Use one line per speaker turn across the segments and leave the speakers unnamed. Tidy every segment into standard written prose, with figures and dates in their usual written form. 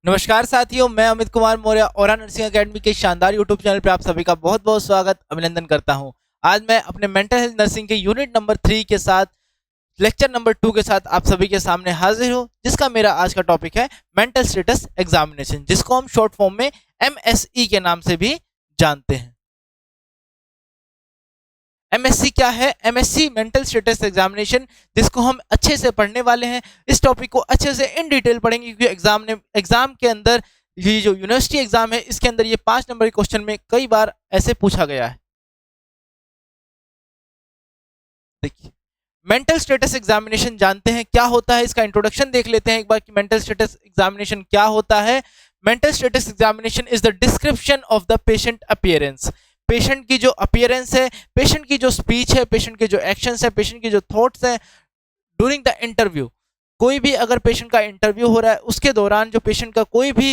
नमस्कार साथियों, मैं अमित कुमार मौर्य और नर्सिंग एकेडमी के शानदार यूट्यूब चैनल पर आप सभी का बहुत बहुत स्वागत अभिनंदन करता हूं। आज मैं अपने मेंटल हेल्थ नर्सिंग के यूनिट नंबर 3 के साथ लेक्चर नंबर 2 के साथ आप सभी के सामने हाजिर हूं, जिसका मेरा आज का टॉपिक है मेंटल स्टेटस एग्जामिनेशन, जिसको हम शॉर्ट फॉर्म में MSE के नाम से भी जानते हैं। MSc क्या है? MSc मेंटल स्टेटस एग्जामिनेशन, जिसको हम अच्छे से पढ़ने वाले हैं। इस टॉपिक को अच्छे से इन डिटेल पढ़ेंगे क्योंकि एग्जाम के अंदर ये जो यूनिवर्सिटी एग्जाम है, इसके अंदर ये 5 नंबर के क्वेश्चन में कई बार ऐसे पूछा गया है। देखिए, मेंटल स्टेटस एग्जामिनेशन जानते हैं क्या होता है, इसका इंट्रोडक्शन देख लेते हैं एक बार कि मेंटल स्टेटस एग्जामिनेशन क्या होता है। Mental status examination is the description of the patient appearance. Patient की जो अपीयरेंस है, पेशेंट की जो स्पीच है, पेशेंट के जो एक्शंस है, पेशेंट की जो थॉट्स हैं ड्यूरिंग द इंटरव्यू। कोई भी अगर पेशेंट का इंटरव्यू हो रहा है, उसके दौरान जो पेशेंट का कोई भी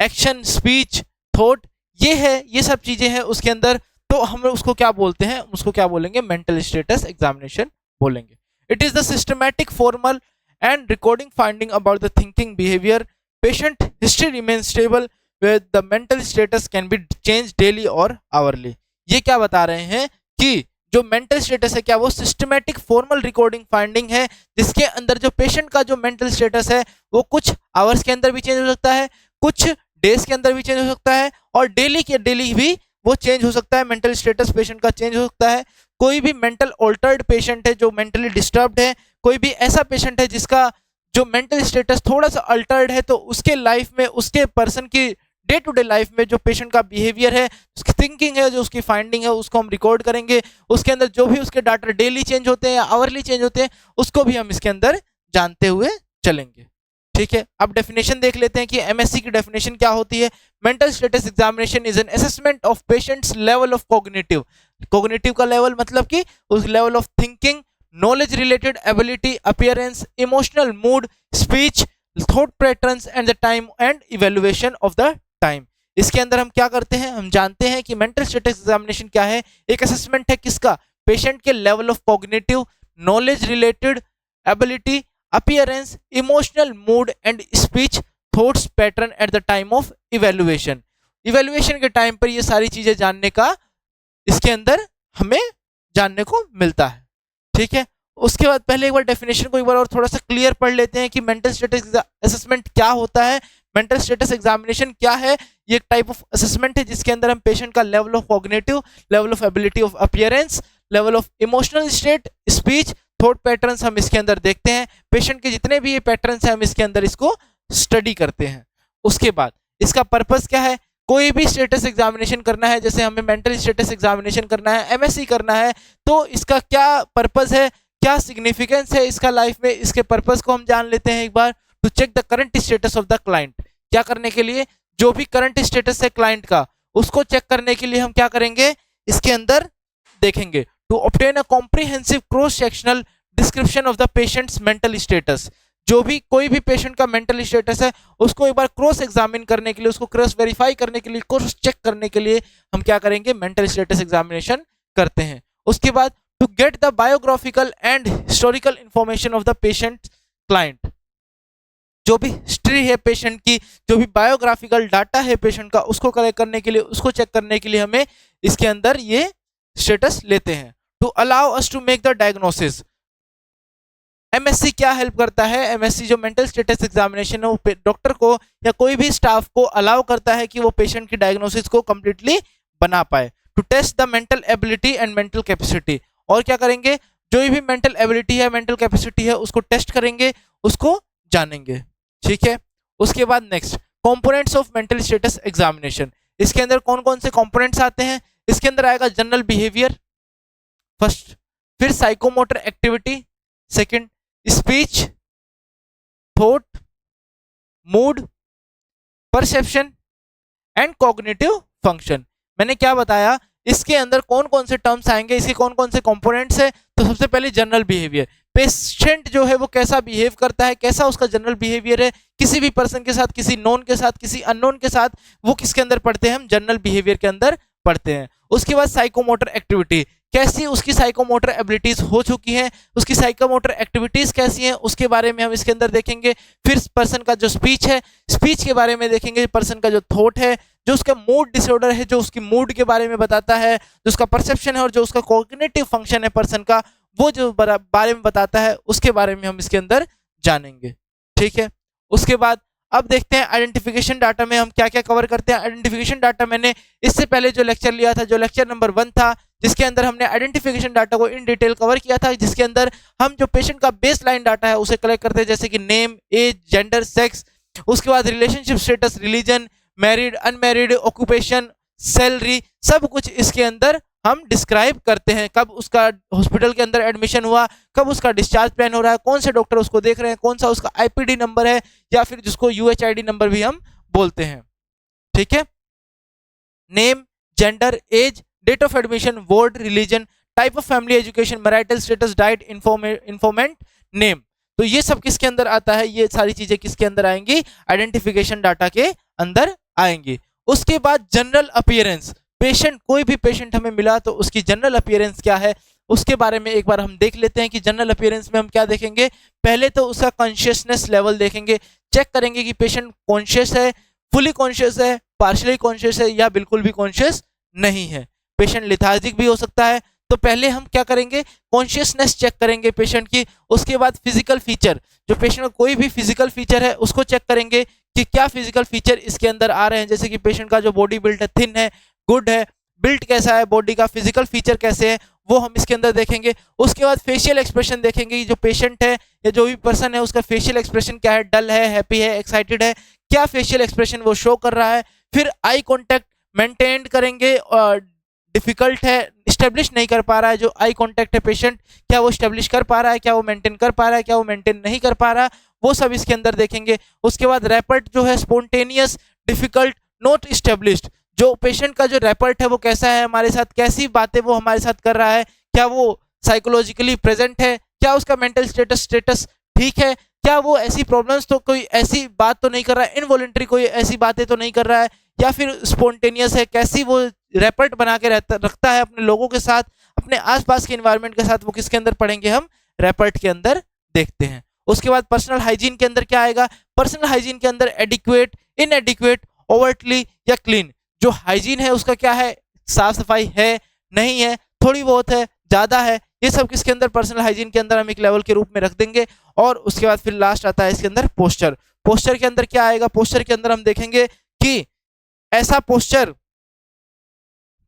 एक्शन, स्पीच, थॉट, ये है, ये सब चीजें हैं उसके अंदर, तो हम उसको क्या बोलते हैं? उसको क्या बोलेंगे? मेंटल स्टेटस एग्जामिनेशन बोलेंगे। It is the systematic, formal and recording finding about the thinking behaviour. Patient history remain stable where the mental status can be changed daily और hourly। ये क्या बता रहे हैं कि जो मेंटल स्टेटस है, क्या वो सिस्टमैटिक, फॉर्मल रिकॉर्डिंग फाइंडिंग है, जिसके अंदर जो पेशेंट का जो मेंटल स्टेटस है वो कुछ आवर्स के अंदर भी चेंज हो सकता है, कुछ डेज के अंदर भी चेंज हो सकता है, और डेली के डेली भी वो चेंज हो सकता है। मेंटल स्टेटस पेशेंट का चेंज हो सकता है। कोई भी मेंटल ऑल्टर्ड पेशेंट है जो मेंटली डिस्टर्ब्ड है, कोई भी ऐसा पेशेंट है जिसका जो मेंटल स्टेटस थोड़ा सा अल्टर्ड है, तो उसके लाइफ में, उसके पर्सन की डे टू डे लाइफ में जो पेशेंट का बिहेवियर है, उसकी थिंकिंग है, जो उसकी फाइंडिंग है, उसको हम रिकॉर्ड करेंगे। उसके अंदर जो भी उसके डाटा डेली चेंज होते हैं या आवरली चेंज होते हैं, उसको भी हम इसके अंदर जानते हुए चलेंगे। ठीक है, अब डेफिनेशन देख लेते हैं कि MSc की डेफिनेशन क्या होती है। Mental status examination is an assessment of patients level of cognitive. Cognitive का लेवल मतलब कि उस level of thinking, knowledge related ability, appearance, emotional mood, speech, thought patterns and the time and evaluation of the time. इसके अंदर हम क्या करते हैं? हम जानते हैं कि मेंटल स्टेटस एग्जामिनेशन क्या है। एक असेसमेंट है किसका? पेशेंट के level of cognitive, knowledge related ability, appearance, emotional mood and speech, thoughts pattern at the time of evaluation. Evaluation के टाइम पर ये सारी चीजें जानने का इसके अंदर हमें जानने को मिलता है। ठीक है, उसके बाद पहले एक बार डेफिनेशन को एक बार और थोड़ा सा क्लियर पढ़ लेते हैं कि मेंटल स्टेटस असेसमेंट क्या होता है। मेंटल स्टेटस एग्जामिनेशन क्या है? ये एक टाइप ऑफ असेसमेंट है जिसके अंदर हम पेशेंट का level of cognitive, level of ability of appearance, level of emotional state, speech, thought patterns हम इसके अंदर देखते हैं। पेशेंट के जितने भी ये पैटर्न्स हैं, हम इसके अंदर इसको स्टडी करते हैं। उसके बाद इसका पर्पस क्या है? कोई भी स्टेटस एग्जामिनेशन करना है, जैसे हमें मेंटल स्टेटस एग्जामिनेशन करना है, MSc करना है, तो इसका क्या पर्पस है, क्या सिग्निफिकेंस है इसका लाइफ में, इसके पर्पस को हम जान लेते हैं एक बार। To check the current status of the client. क्या करने के लिए? जो भी करंट स्टेटस है क्लाइंट का, उसको चेक करने के लिए हम क्या करेंगे? इसके अंदर देखेंगे। To obtain a comprehensive cross sectional description of the patient's mental status. जो भी कोई भी पेशेंट का मेंटल स्टेटस है, उसको एक बार क्रॉस एग्जामिन करने के लिए, उसको क्रॉस वेरीफाई करने के लिए, क्रॉस चेक करने के लिए हम क्या करेंगे? मेंटल स्टेटस एग्जामिनेशन करते हैं। उसके बाद to get the biographical and historical information of the patient client. जो भी हिस्ट्री है पेशेंट की, जो भी बायोग्राफिकल डाटा है पेशेंट का, उसको कलेक्ट करने के लिए, उसको चेक करने के लिए हमें इसके अंदर ये स्टेटस लेते हैं। To allow us to make the diagnosis. MSc क्या हेल्प करता है? MSc जो मेंटल स्टेटस एग्जामिनेशन है, वो डॉक्टर को या कोई भी स्टाफ को अलाउ करता है कि वो पेशेंट की डायग्नोसिस को कंप्लीटली बना पाए। To test the mental ability and mental capacity. और क्या करेंगे? जो भी मेंटल एबिलिटी है, मेंटल कैपेसिटी है, उसको टेस्ट करेंगे, उसको जानेंगे। ठीक है, उसके बाद next components of mental status examination. इसके अंदर कौन कौन से कंपोनेंट्स आते हैं? इसके अंदर आएगा जनरल बिहेवियर फर्स्ट, फिर psychomotor activity second, speech, thought, mood, perception and cognitive function. मैंने क्या बताया? इसके अंदर कौन कौन से टर्म्स आएंगे, इसके कौन कौन से कंपोनेंट्स है? तो सबसे पहले जनरल बिहेवियर। पेशेंट जो है वो कैसा बिहेव करता है, कैसा उसका जनरल बिहेवियर है, किसी भी पर्सन के साथ, किसी नोन के साथ, किसी अननोन के साथ, वो किसके अंदर पढ़ते हैं? हम जनरल बिहेवियर के अंदर पढ़ते हैं। उसके बाद साइकोमोटर एक्टिविटी, कैसी उसकी साइकोमोटर एबिलिटीज हो चुकी हैं, उसकी साइकोमोटर एक्टिविटीज कैसी हैं, उसके बारे में हम इसके अंदर देखेंगे। फिर पर्सन का जो स्पीच है, स्पीच के बारे में देखेंगे। पर्सन का जो थॉट है, जो उसका मूड डिसऑर्डर है, जो उसकी मूड के बारे में बताता है, जो उसका परसेप्शन है और जो उसका कॉग्निटिव फंक्शन है पर्सन का, वो जो बारे में बताता है, उसके बारे में हम इसके अंदर जानेंगे। ठीक है, उसके बाद अब देखते हैं आइडेंटिफिकेशन डाटा में हम क्या क्या कवर करते हैं। आइडेंटिफिकेशन डाटा मैंने इससे पहले जो लेक्चर लिया था, जो लेक्चर नंबर 1 था, जिसके अंदर हमने आइडेंटिफिकेशन डाटा को इन डिटेल कवर किया था, जिसके अंदर हम जो पेशेंट का बेस लाइन डाटा है उसे कलेक्ट करते हैं, जैसे कि नेम, एज, जेंडर, सेक्स, उसके बाद relationship status, religion, married, unmarried, occupation, salary, सब कुछ इसके अंदर हम डिस्क्राइब करते हैं। कब उसका हॉस्पिटल के अंदर एडमिशन हुआ, कब उसका डिस्चार्ज प्लान हो रहा है, कौन से डॉक्टर उसको देख रहे हैं, कौन सा उसका आईपीडी नंबर है, या फिर जिसको यूएचआईडी नंबर भी हम बोलते हैं। ठीक है, name, gender, age, date of admission, ward, religion, type of family, education, marital status, diet, informant, name. तो ये सब किसके अंदर आता है, ये सारी चीजें किसके अंदर आएंगी, आइडेंटिफिकेशन डाटा के अंदर आएंगी। उसके बाद जनरल अपीयरेंस, पेशेंट, कोई भी पेशेंट हमें मिला तो उसकी जनरल अपीयरेंस क्या है, उसके बारे में एक बार हम देख लेते हैं कि जनरल अपीयरेंस में हम क्या देखेंगे। पहले तो उसका कॉन्शियसनेस लेवल देखेंगे, चेक करेंगे कि पेशेंट कॉन्शियस है, फुली कॉन्शियस है, पार्शियली कॉन्शियस है, या बिल्कुल भी कॉन्शियस नहीं है। पेशेंट लिथार्जिक भी हो सकता है, तो पहले हम क्या करेंगे, कॉन्शियसनेस चेक करेंगे पेशेंट की। उसके बाद फिजिकल फीचर, जो पेशेंट का कोई भी फिजिकल फीचर है उसको चेक करेंगे कि क्या फिजिकल फीचर इसके अंदर आ रहे हैं, जैसे कि पेशेंट का जो बॉडी बिल्ड है, थिन है, गुड है, बिल्ट कैसा है बॉडी का, फिजिकल फीचर कैसे है, वो हम इसके अंदर देखेंगे। उसके बाद फेशियल एक्सप्रेशन देखेंगे, जो पेशेंट है या जो भी पर्सन है उसका फेशियल एक्सप्रेशन क्या है, डल है, हैप्पी है, एक्साइटेड है, क्या फेशियल एक्सप्रेशन वो शो कर रहा है। फिर आई कॉन्टैक्ट मेंटेन करेंगे, और डिफिकल्ट है, स्टेब्लिश नहीं कर पा रहा है, जो आई कॉन्टैक्ट है पेशेंट, क्या वो स्टेब्लिश कर पा रहा है, क्या वो मेंटेन कर पा रहा है, क्या वो मेंटेन नहीं कर पा रहा, वो सब इसके अंदर देखेंगे। उसके बाद रैपिड जो है, स्पॉन्टेनियस, डिफिकल्ट, नॉट स्टेब्लिश्ड, जो पेशेंट का जो रैपर्ट है वो कैसा है हमारे साथ, कैसी बातें वो हमारे साथ कर रहा है, क्या वो साइकोलॉजिकली प्रेजेंट है, क्या उसका मेंटल स्टेटस ठीक है, क्या वो ऐसी प्रॉब्लम्स, तो कोई ऐसी बात तो नहीं कर रहा है, इनवॉलेंट्री कोई ऐसी बातें तो नहीं कर रहा है, या फिर स्पॉन्टेनियस है, कैसी वो रैपर्ट बना के रखता है अपने लोगों के साथ, अपने आसपास के एनवायरनमेंट के साथ, वो किसके अंदर पढ़ेंगे हम, रैपर्ट के अंदर देखते हैं। उसके बाद पर्सनल हाइजीन के अंदर क्या आएगा, पर्सनल हाइजीन के अंदर एडिक्वेट, इनएडिक्वेट, ओवरटली या क्लीन, जो हाइजीन है उसका क्या है, साफ सफाई है, नहीं है, थोड़ी बहुत है, ज्यादा है, ये सब किसके अंदर, पर्सनल हाइजीन के अंदर हम एक लेवल के रूप में रख देंगे। और उसके बाद फिर लास्ट आता है इसके अंदर पोस्चर। पोस्चर के अंदर क्या आएगा, पोस्चर के अंदर हम देखेंगे कि ऐसा पोस्चर,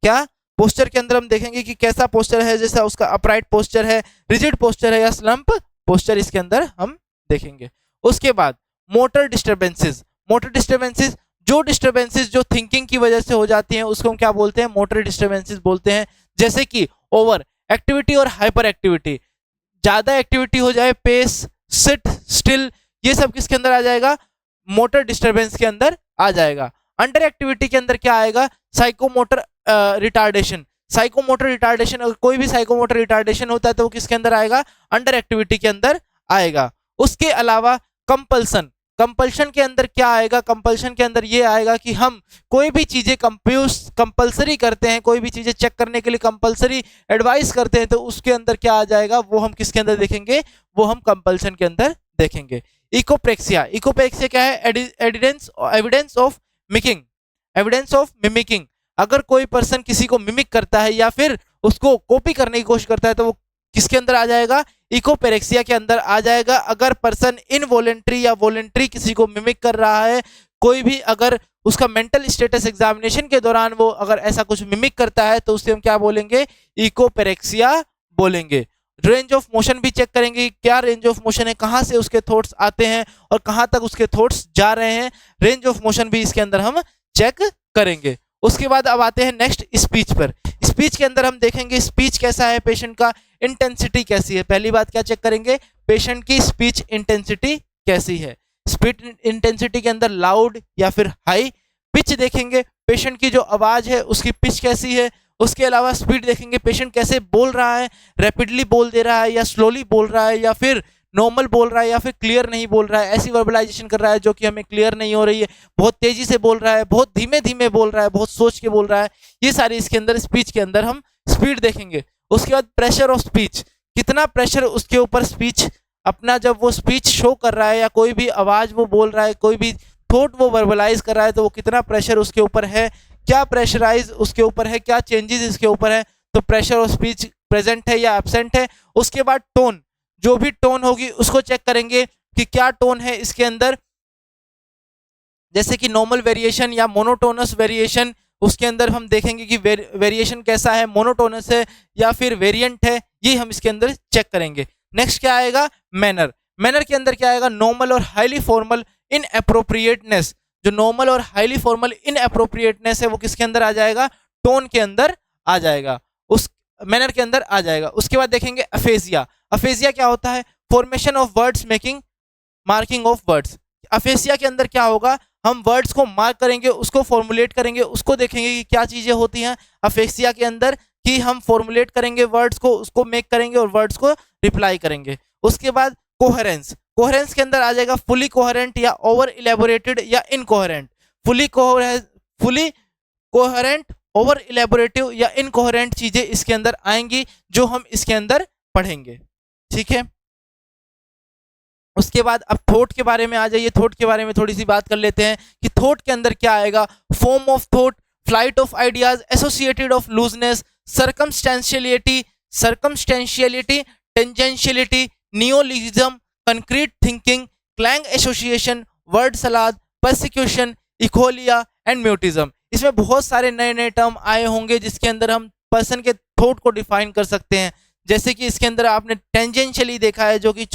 क्या पोस्चर के अंदर हम देखेंगे कि कैसा पोस्चर है, जैसा उसका अपराइट पोस्चर है, रिजिड पोस्चर है, या स्लंप पोस्चर, इसके अंदर हम देखेंगे। उसके बाद मोटर डिस्टर्बेंसेस, मोटर डिस्टर्बेंसेस, जो डिस्टर्बेंसेस जो थिंकिंग की वजह से हो जाती हैं उसको हम क्या बोलते हैं, मोटर डिस्टर्बेंसेस बोलते हैं। जैसे कि ओवर एक्टिविटी और हाइपर एक्टिविटी, ज्यादा एक्टिविटी हो जाए, पेस, सिट स्टिल, ये सब किसके अंदर आ जाएगा, मोटर डिस्टर्बेंस के अंदर आ जाएगा। अंडर एक्टिविटी के अंदर क्या आएगा, साइकोमोटर रिटार्डेशन, साइकोमोटर रिटार्डेशन, अगर कोई भी साइकोमोटर रिटार्डेशन होता है तो वो किसके अंदर आएगा, अंडर एक्टिविटी के अंदर आएगा। उसके अलावा कंपल्सन, कंपल्शन के अंदर क्या आएगा, कंपल्शन के अंदर ये आएगा कि हम कोई भी चीजें कंपल्सरी करते हैं, कोई भी चीजें चेक करने के लिए कंपल्सरी एडवाइस करते हैं, तो उसके अंदर क्या आ जाएगा, वो हम किसके अंदर देखेंगे, वो हम कंपल्शन के अंदर देखेंगे। इकोप्रेक्सिया, इकोप्रेक्सिया क्या है, evidence of mimicking, evidence of mimicking, अगर कोई पर्सन किसी को मिमिक करता है या फिर उसको कॉपी करने की कोशिश करता है तो वो किसके अंदर आ जाएगा, इकोपेरेक्सिया के अंदर आ जाएगा। अगर पर्सन इनवॉलेंट्री या वॉलेंट्री किसी को मिमिक कर रहा है, कोई भी अगर उसका मेंटल स्टेटस एग्जामिनेशन के दौरान वो अगर ऐसा कुछ मिमिक करता है तो उसे हम क्या बोलेंगे, इकोपेरेक्सिया बोलेंगे। रेंज ऑफ मोशन भी चेक करेंगे, क्या रेंज ऑफ मोशन है, कहाँ से उसके थॉट्स आते हैं और कहाँ तक उसके थॉट्स जा रहे हैं, रेंज ऑफ मोशन भी इसके अंदर हम चेक करेंगे। उसके बाद अब आते हैं नेक्स्ट स्पीच पर। स्पीच के अंदर हम देखेंगे स्पीच कैसा है पेशेंट का, इंटेंसिटी कैसी है। पहली बात क्या चेक करेंगे, पेशेंट की स्पीच इंटेंसिटी कैसी है। स्पीच इंटेंसिटी के अंदर लाउड या फिर हाई, पिच देखेंगे पेशेंट की जो आवाज है उसकी पिच कैसी है। उसके अलावा स्पीड देखेंगे पेशेंट कैसे बोल रहा है, रैपिडली बोल दे रहा है या स्लोली बोल रहा है या फिर नॉर्मल बोल रहा है या फिर क्लियर नहीं बोल रहा है, ऐसी वर्बलाइजेशन कर रहा है जो कि हमें क्लियर नहीं हो रही है, बहुत तेजी से बोल रहा है, बहुत धीमे धीमे बोल रहा है, बहुत सोच के बोल रहा है। ये सारी इसके अंदर स्पीच के अंदर हम स्पीड देखेंगे। उसके बाद प्रेशर ऑफ स्पीच, कितना प्रेशर उसके ऊपर स्पीच अपना, जब वो स्पीच शो कर रहा है या कोई भी आवाज वो बोल रहा है, कोई भी थॉट वो वर्बलाइज कर रहा है, तो वो कितना प्रेशर उसके ऊपर है, क्या प्रेशराइज उसके ऊपर है, क्या चेंजेस इसके ऊपर है, तो प्रेशर ऑफ स्पीच प्रेजेंट है या एब्सेंट है। उसके बाद टोन, जो भी टोन होगी उसको चेक करेंगे कि क्या टोन है इसके अंदर, जैसे कि नॉर्मल वेरिएशन या मोनोटोनस वेरिएशन, उसके अंदर हम देखेंगे कि वेरिएशन कैसा है, मोनोटोनस है या फिर वेरिएंट है, ये हम इसके अंदर चेक करेंगे। नेक्स्ट क्या आएगा, मैनर। मैनर के अंदर क्या आएगा, नॉर्मल और हाईली फॉर्मल इन अप्रोप्रिएटनेस, जो नॉर्मल और हाईली फॉर्मल इन अप्रोप्रिएटनेस है वो किसके अंदर आ जाएगा, टोन के अंदर आ जाएगा, उस मैनर के अंदर आ जाएगा। उसके बाद देखेंगे अफेजिया। अफेजिया क्या होता है, formation of words making marking of words. Aphasia के अंदर क्या होगा, हम वर्ड्स को मार्क करेंगे, उसको फॉर्मुलेट करेंगे, उसको देखेंगे कि क्या चीजें होती हैं अफेजिया के अंदर, कि हम फॉर्मुलेट करेंगे वर्ड्स को, उसको मेक करेंगे और वर्ड्स को रिप्लाई करेंगे। उसके बाद कोहेरेंस। कोहेरेंस के अंदर आ जाएगा फुली कोहेरेंट या ओवर इलेबोरेटेड या incoherent. Fully coherent, over elaborative या इनकोहेरेंट चीजें इसके अंदर आएंगी जो हम इसके अंदर पढ़ेंगे। ठीक है, उसके बाद अब थॉट के बारे में आ जाइए। थॉट के बारे में थोड़ी सी बात कर लेते हैं कि थॉट के अंदर क्या आएगा, form of thought, flight of ideas, associated of looseness, circumstantiality, tangentiality, neologism, concrete thinking, clang association, word salad, persecution, echolalia and mutism. इसमें बहुत सारे नए नए टर्म आए होंगे जिसके अंदर हम पर्सन के थॉट को डिफाइन कर सकते हैं। जैसे कि इसके अंदर आपने टेंजेंशियली देखा है, जो कि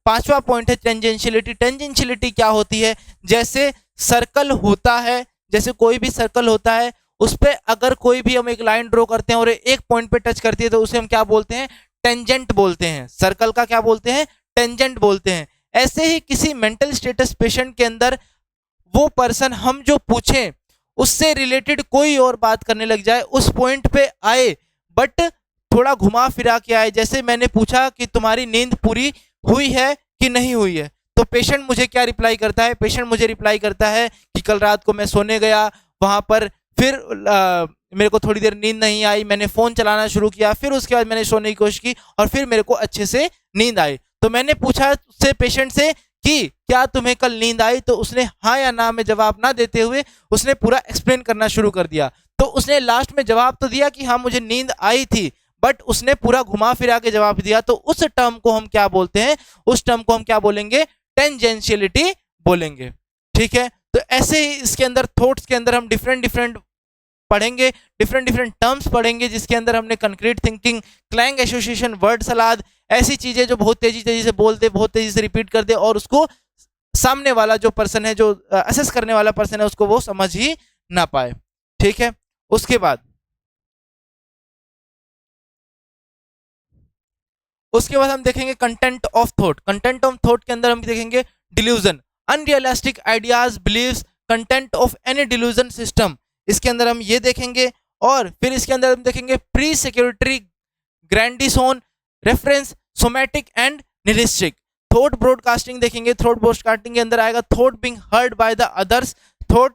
पांचवा पॉइंट है टेंजेंशियलिटी। टेंजेंशियलिटी क्या होती है, जैसे सर्कल होता है, जैसे कोई भी सर्कल होता है उस पर अगर कोई भी हम एक लाइन ड्रॉ करते हैं और एक पॉइंट पे टच करती है तो उसे हम क्या बोलते हैं, टेंजेंट बोलते हैं। सर्कल का क्या बोलते हैं, टेंजेंट बोलते हैं। ऐसे ही किसी मेंटल स्टेटस पेशेंट के अंदर वो पर्सन हम जो पूछें उससे रिलेटेड कोई और बात करने लग जाए, उस पॉइंट पे आए बट थोड़ा घुमा फिरा के आए। जैसे मैंने पूछा कि तुम्हारी नींद पूरी हुई है कि नहीं हुई है, तो पेशेंट मुझे क्या रिप्लाई करता है, पेशेंट मुझे रिप्लाई करता है कि कल रात को मैं सोने गया, वहां पर फिर मेरे को थोड़ी देर नींद नहीं आई, मैंने फोन चलाना शुरू किया, फिर उसके बाद मैंने सोने की कोशिश की और फिर मेरे को अच्छे से नींद आई। तो मैंने पूछा उससे, पेशेंट से, कि क्या तुम्हें कल नींद आई, तो उसने हाँ या ना में जवाब ना देते हुए उसने पूरा एक्सप्लेन करना शुरू कर दिया। तो उसने लास्ट में जवाब तो दिया कि हाँ मुझे नींद आई थी, बट उसने पूरा घुमा फिरा के जवाब दिया। तो उस टर्म को हम क्या बोलते हैं, उस टर्म को हम क्या बोलेंगे, टेंजेंशियलिटी बोलेंगे। ठीक है, तो ऐसे ही इसके अंदर थॉट्स के अंदर हम डिफरेंट पढ़ेंगे, डिफरेंट टर्म्स पढ़ेंगे, जिसके अंदर हमने concrete thinking, clang association, word salad, ऐसी चीजें जो बहुत तेजी से बोलते, बहुत तेजी से रिपीट कर दे और उसको सामने वाला जो पर्सन है, जो असेस करने वाला पर्सन है, उसको वो समझ ही ना पाए। ठीक है, उसके बाद हम देखेंगे content of thought. Content of thought के अंदर हम देखेंगे delusion, unrealistic ideas, beliefs, content of any delusion system, इसके अंदर हम ये देखेंगे। और फिर इसके अंदर हम देखेंगे persecutory, grandiose, reference, somatic and nihilistic. Thought broadcasting देखेंगे। थॉट ब्रॉडकास्टिंग के अंदर आएगा thought being heard by the others, thought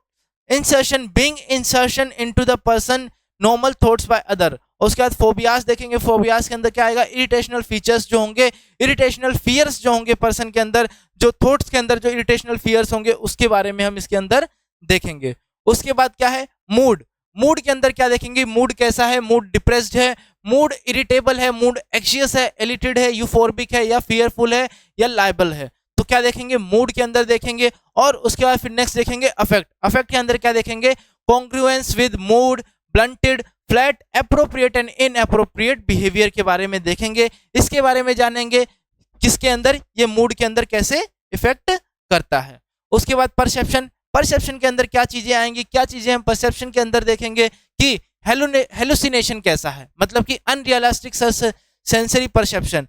insertion, being insertion into the person, normal thoughts by other. उसके बाद फोबियास देखेंगे। फोबियास के अंदर क्या आएगा, इरिटेशनल फीचर्स जो होंगे, इरिटेशनल फियर्स जो होंगे पर्सन के अंदर, जो थॉट्स के अंदर जो इरिटेशनल फियर्स होंगे उसके बारे में हम इसके अंदर देखेंगे। उसके बाद क्या है, मूड। मूड के अंदर क्या देखेंगे, मूड कैसा है, मूड डिप्रेस्ड है, मूड इरिटेबल है, मूड एक्शियस है, एलिटेड है, यूफोर्बिक है या फियरफुल है या लाइबल है। तो क्या देखेंगे, मूड के अंदर देखेंगे। और उसके बाद फिर नेक्स्ट देखेंगे अफेक्ट। अफेक्ट के अंदर क्या देखेंगे, congruence with mood, blunted, flat, appropriate and inappropriate behaviour के बारे में देखेंगे। इसके बारे में जानेंगे किसके अंदर, ये मूड के अंदर कैसे इफेक्ट करता है। उसके बाद परसेप्शन। परसेप्शन के अंदर क्या चीजें आएंगी, क्या चीजें हम परसेप्शन के अंदर देखेंगे कि हेलुसिनेशन कैसा है, मतलब कि अनरियलिस्टिक सेंसरी परसेप्शन।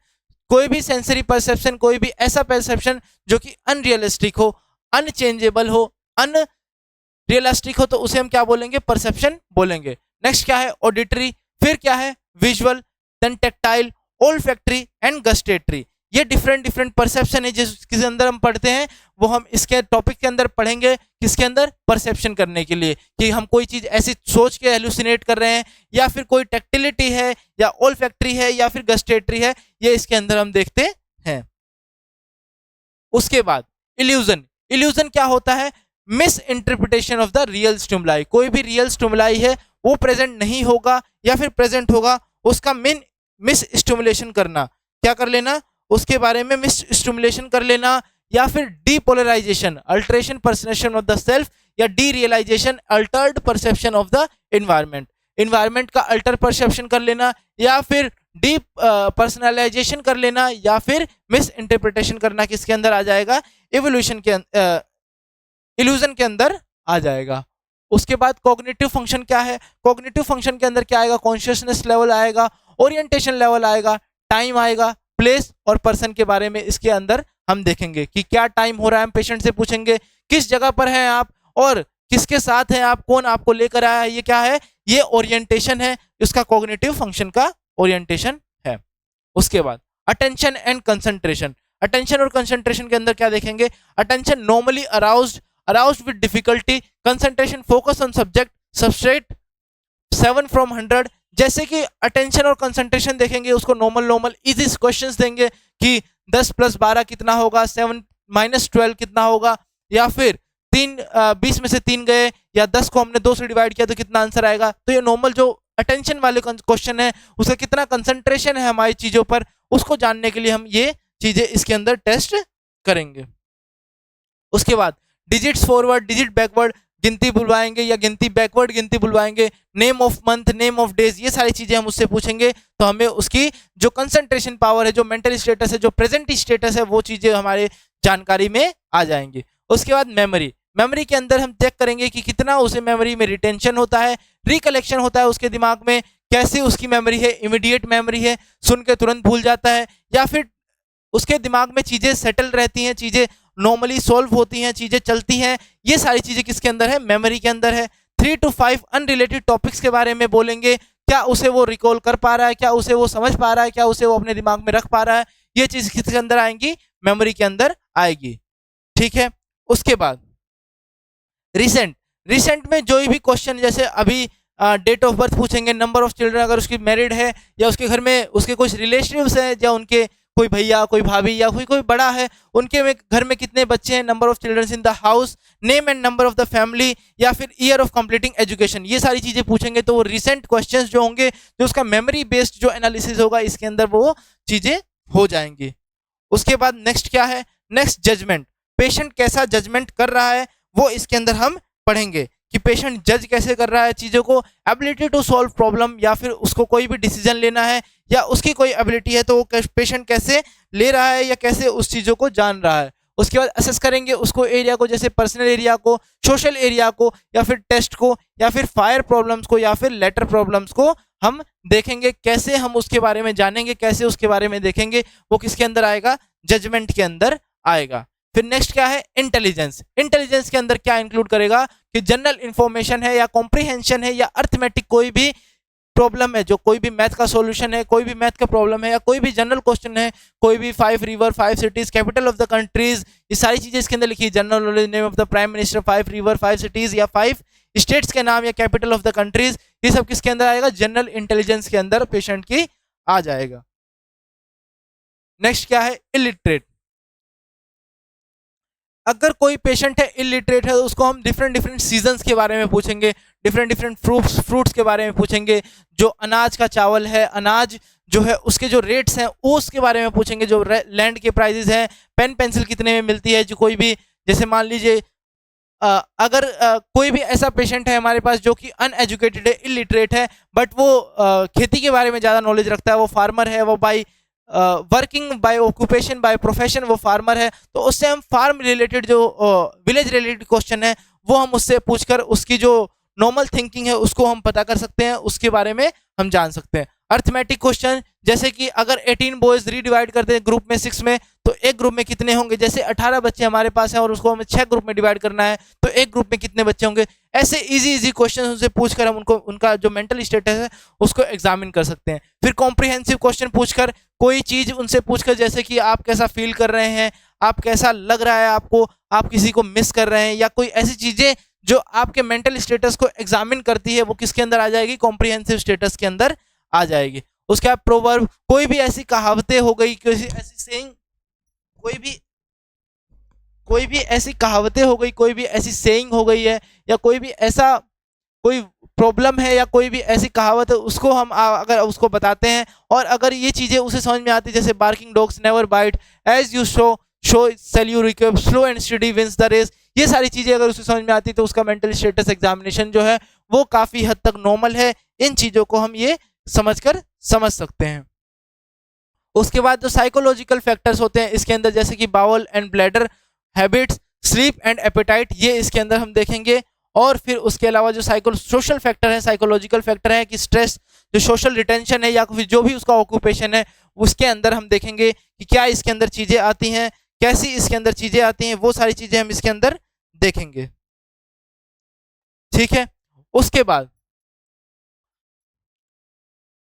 कोई भी सेंसरी परसेप्शन, कोई भी ऐसा परसेप्शन जो कि अनरियलिस्टिक हो, अनचेंजेबल हो, अनरियलिस्टिक हो, तो उसे हम क्या बोलेंगे, परसेप्शन बोलेंगे। नेक्स्ट क्या है, ऑडिटरी। फिर क्या है, visual, then tactile, olfactory and gustatory. ये डिफरेंट डिफरेंट परसेप्शन है जिसके अंदर हम पढ़ते हैं, वो हम इसके टॉपिक के अंदर पढ़ेंगे, किसके अंदर, परसेप्शन करने के लिए, कि हम कोई चीज ऐसी सोच के हेलुसिनेट कर रहे हैं, या फिर कोई टेक्टिलिटी है, या ओल्फैक्टरी है, या फिर गस्टेटरी है, ये इसके अंदर हम देखते हैं। उसके बाद इल्यूजन। इल्यूजन क्या होता है? Miss interpretation of the real stimuli. कोई भी रियल स्टिमुलाई है वो प्रेजेंट नहीं होगा, या फिर प्रेजेंट होगा, उसका मिस स्टिमुलेशन करना, क्या कर लेना, उसके बारे में मिस स्टिमुलेशन कर लेना, या फिर depolarization, alteration perception of the self, या derealization, altered perception of the environment, environment का अल्टर परसेप्शन कर लेना, या फिर डीप पर्सनलाइजेशन कर लेना, या फिर मिस इंटरप्रिटेशन करना, किसके अंदर आ जाएगा, इवोल्यूशन के इल्यूजन के अंदर आ जाएगा। उसके बाद कॉग्निटिव फंक्शन क्या है? कॉग्निटिव फंक्शन के अंदर क्या आएगा? कॉन्शियसनेस लेवल आएगा, ओरिएंटेशन लेवल आएगा, टाइम आएगा, प्लेस और पर्सन के बारे में इसके अंदर हम देखेंगे कि क्या टाइम हो रहा है, हम पेशेंट से पूछेंगे किस जगह पर हैं आप और किसके साथ हैं आप, कौन आपको लेकर आया है, ये क्या है, ये ओरिएंटेशन है, इसका कॉग्निटिव फंक्शन का ओरिएंटेशन है। उसके बाद अटेंशन एंड कंसंट्रेशन। अटेंशन और कंसंट्रेशन के अंदर क्या देखेंगे? Attention normally aroused with difficulty, concentration focus on subject, substrate 7 from 100। जैसे कि अटेंशन और कंसंट्रेशन देखेंगे, उसको नॉर्मल इजी क्वेश्चंस देंगे कि 10 + 12 कितना होगा, 7 - 12 कितना होगा, या फिर 20 में से 3 गए, या 10 को हमने 2 से डिवाइड किया तो कितना आंसर आएगा। तो ये नॉर्मल जो अटेंशन वाले क्वेश्चन है, उसका कितना कंसंट्रेशन है हमारी चीजों पर, उसको जानने के लिए हम ये चीजें इसके अंदर टेस्ट करेंगे। उसके बाद डिजिट्स फॉरवर्ड, डिजिट बैकवर्ड, गिनती बुलवाएंगे या गिनती बैकवर्ड गिनती बुलवाएंगे, name of month, name of days, ये सारी चीजें हम उससे पूछेंगे, तो हमें उसकी जो कंसंट्रेशन पावर है, जो मेंटल स्टेटस है, जो प्रेजेंट स्टेटस है, वो चीजें हमारे जानकारी में आ जाएंगी। उसके बाद मेमोरी। मेमोरी के अंदर हम चेक करेंगे कि कितना उसे मेमोरी में रिटेंशन होता है, रिकलेक्शन होता है उसके दिमाग में, कैसी उसकी मेमोरी है, इमीडिएट मेमोरी है, सुन के तुरंत भूल जाता है, या फिर उसके दिमाग में चीजें सेटल रहती हैं, चीजें नॉर्मली सॉल्व होती हैं, चीजें चलती हैं, ये सारी चीजें किसके अंदर है, मेमोरी के अंदर है। 3 to 5 अनरिलेटेड टॉपिक्स के बारे में बोलेंगे, क्या उसे वो रिकॉल कर पा रहा है, क्या उसे वो समझ पा रहा है, क्या उसे वो अपने दिमाग में रख पा रहा है, ये चीज किसके अंदर आएंगी, मेमोरी के अंदर आएगी। ठीक है। उसके बाद रिसेंट में जो भी क्वेश्चन, जैसे अभी डेट ऑफ बर्थ पूछेंगे, नंबर ऑफ चिल्ड्रन, अगर उसकी मैरिड है या उसके घर में उसके कुछ रिलेटिव्स हैं, या उनके कोई भैया, कोई भाभी, या कोई बड़ा है, उनके में घर में कितने बच्चे हैं, number of children in the house, name and number of the family, या फिर ईयर ऑफ कंप्लीटिंग एजुकेशन, ये सारी चीजें पूछेंगे। तो वो रिसेंट क्वेश्चंस जो होंगे, जो उसका मेमोरी बेस्ड जो एनालिसिस होगा, इसके अंदर वो चीजें हो जाएंगी। उसके बाद नेक्स्ट क्या है, नेक्स्ट जजमेंट। पेशेंट कैसा जजमेंट कर रहा है वो इसके अंदर हम पढ़ेंगे कि पेशेंट जज कैसे कर रहा है चीज़ों को, एबिलिटी टू सॉल्व प्रॉब्लम, या फिर उसको कोई भी डिसीजन लेना है, या उसकी कोई एबिलिटी है तो वो पेशेंट कैसे ले रहा है, या कैसे उस चीज़ों को जान रहा है। उसके बाद असेस करेंगे उसको एरिया को, जैसे पर्सनल एरिया को, सोशल एरिया को, या फिर टेस्ट को, या फिर फायर प्रॉब्लम्स को, या फिर लेटर प्रॉब्लम्स को हम देखेंगे, कैसे हम उसके बारे में जानेंगे, कैसे उसके बारे में देखेंगे, वो किसके अंदर आएगा, जजमेंट के अंदर आएगा। फिर नेक्स्ट क्या है, इंटेलिजेंस। इंटेलिजेंस के अंदर क्या इंक्लूड करेगा कि जनरल इंफॉर्मेशन है, या कॉम्प्रिहेंशन है, या अर्थमेटिक कोई भी प्रॉब्लम है, जो कोई भी मैथ का सॉल्यूशन है, कोई भी मैथ का प्रॉब्लम है, या कोई भी जनरल क्वेश्चन है, कोई भी 5 river, 5 cities, capital of the countries, ये सारी चीजें इसके अंदर लिखी, general knowledge, name of the prime minister, 5 river, 5 cities, या 5 स्टेट्स के नाम, या कैपिटल ऑफ द कंट्रीज, ये सब किसके अंदर आएगा, जनरल इंटेलिजेंस के अंदर पेशेंट की आ जाएगा। नेक्स्ट क्या है, इलिटरेट। अगर कोई पेशेंट है इलिटरेट है, तो उसको हम डिफरेंट सीजन्स के बारे में पूछेंगे, डिफरेंट फ्रूट्स के बारे में पूछेंगे, जो अनाज का चावल है, अनाज जो है उसके जो रेट्स हैं उसके बारे में पूछेंगे, जो लैंड के प्राइजेस हैं, पेन पेंसिल कितने में मिलती है, जो कोई भी, जैसे मान लीजिए अगर कोई भी ऐसा पेशेंट है हमारे पास जो कि अनएजुकेटेड है, इलिटरेट है, बट वो खेती के बारे में ज़्यादा नॉलेज रखता है, वो फार्मर है, वो by working bye occupation by profession वो फार्मर है, तो उससे हम फार्म रिलेटेड जो विलेज रिलेटेड क्वेश्चन है वो हम उससे पूछकर उसकी जो नॉर्मल थिंकिंग है उसको हम पता कर सकते हैं, उसके बारे में हम जान सकते हैं। अर्थमेटिक क्वेश्चन, जैसे कि अगर 18 बॉयज रीडिवाइड करते हैं ग्रुप में 6 में, तो एक ग्रुप में कितने होंगे, जैसे 18 बच्चे हमारे पास हैं और उसको हमें 6 ग्रुप में डिवाइड करना है, तो एक ग्रुप में कितने बच्चे होंगे। ऐसे इजी क्वेश्चन उनसे पूछकर हम उनको उनका जो मेंटल स्टेटस है उसको एग्जामिन कर सकते हैं। फिर कॉम्प्रिहेंसिव क्वेश्चन पूछकर, कोई चीज उनसे पूछकर, जैसे कि आप कैसा फील कर रहे हैं, आप कैसा लग रहा है आपको, आप किसी को मिस कर रहे हैं, या कोई ऐसी चीजें जो आपके मेंटल स्टेटस को एग्जामिन करती है, वो किसके अंदर आ जाएगी, कॉम्प्रिहेंसिव स्टेटस के अंदर आ जाएगी। उसके बाद प्रोवर्ब, कोई भी ऐसी कहावतें हो गई, कोई ऐसी सेइंग, कोई भी ऐसी कहावतें हो गई, कोई भी ऐसी सेइंग हो गई है, या कोई भी ऐसा कोई प्रॉब्लम है या कोई भी ऐसी कहावत है, उसको हम अगर उसको बताते हैं और अगर ये चीज़ें उसे समझ में आती है, जैसे barking dogs never bite, as you sow shall you reap, slow and steady wins the race, ये सारी चीज़ें अगर उसे समझ में आती है तो उसका मेंटल स्टेटस एग्जामिनेशन जो है वो काफ़ी हद तक नॉर्मल है। इन चीज़ों को हम ये समझ सकते हैं। उसके बाद जो साइकोलॉजिकल फैक्टर्स होते हैं इसके अंदर, जैसे कि bowel and bladder habits, sleep and appetite, ये इसके अंदर हम देखेंगे। और फिर उसके अलावा जो सोशल फैक्टर है, साइकोलॉजिकल फैक्टर है कि स्ट्रेस, जो सोशल रिटेंशन है या फिर जो भी उसका ऑक्यूपेशन है, उसके अंदर हम देखेंगे कि क्या इसके अंदर चीज़ें आती हैं, कैसी इसके अंदर चीज़ें आती हैं, वो सारी चीज़ें हम इसके अंदर देखेंगे। ठीक है, उसके बाद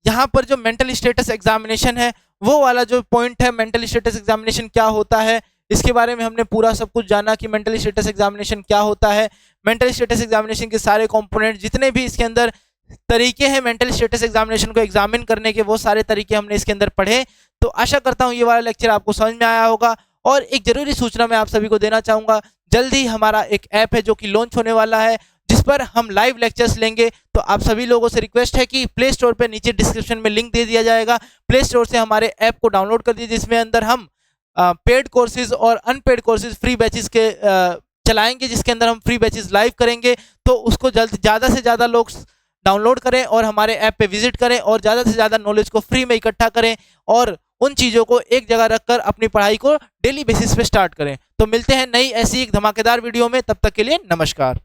यहाँ पर जो मेंटल स्टेटस एग्जामिनेशन है, वो वाला जो पॉइंट है, मेंटल स्टेटस एग्जामिनेशन क्या होता है, इसके बारे में हमने पूरा सब कुछ जाना कि मेंटल स्टेटस एग्जामिनेशन क्या होता है। मेंटल स्टेटस एग्जामिनेशन के सारे कंपोनेंट, जितने भी इसके अंदर तरीके हैं मेंटल स्टेटस एग्जामिनेशन को एग्जामिन करने के, वो सारे तरीके हमने इसके अंदर पढ़े। तो आशा करता हूँ ये वाला लेक्चर आपको समझ में आया होगा। और एक जरूरी सूचना मैं आप सभी को देना चाहूँगा, जल्दी हमारा एक ऐप है जो कि लॉन्च होने वाला है, जिस पर हम लाइव लेक्चर्स लेंगे। तो आप सभी लोगों से रिक्वेस्ट है कि प्ले स्टोर पर नीचे डिस्क्रिप्शन में लिंक दे दिया जाएगा, प्ले स्टोर से हमारे ऐप को डाउनलोड कर दीजिए, जिसमें अंदर हम पेड कोर्सेज और अनपेड कोर्सेज फ्री बैचेस के चलाएंगे, जिसके अंदर हम फ्री बैचेस लाइव करेंगे। तो उसको ज़्यादा से ज़्यादा लोग डाउनलोड करें और हमारे ऐप पे विजिट करें और ज़्यादा से ज़्यादा नॉलेज को फ्री में इकट्ठा करें और उन चीज़ों को एक जगह रखकर अपनी पढ़ाई को डेली बेसिस पे स्टार्ट करें। तो मिलते हैं नई ऐसी एक धमाकेदार वीडियो में, तब तक के लिए नमस्कार।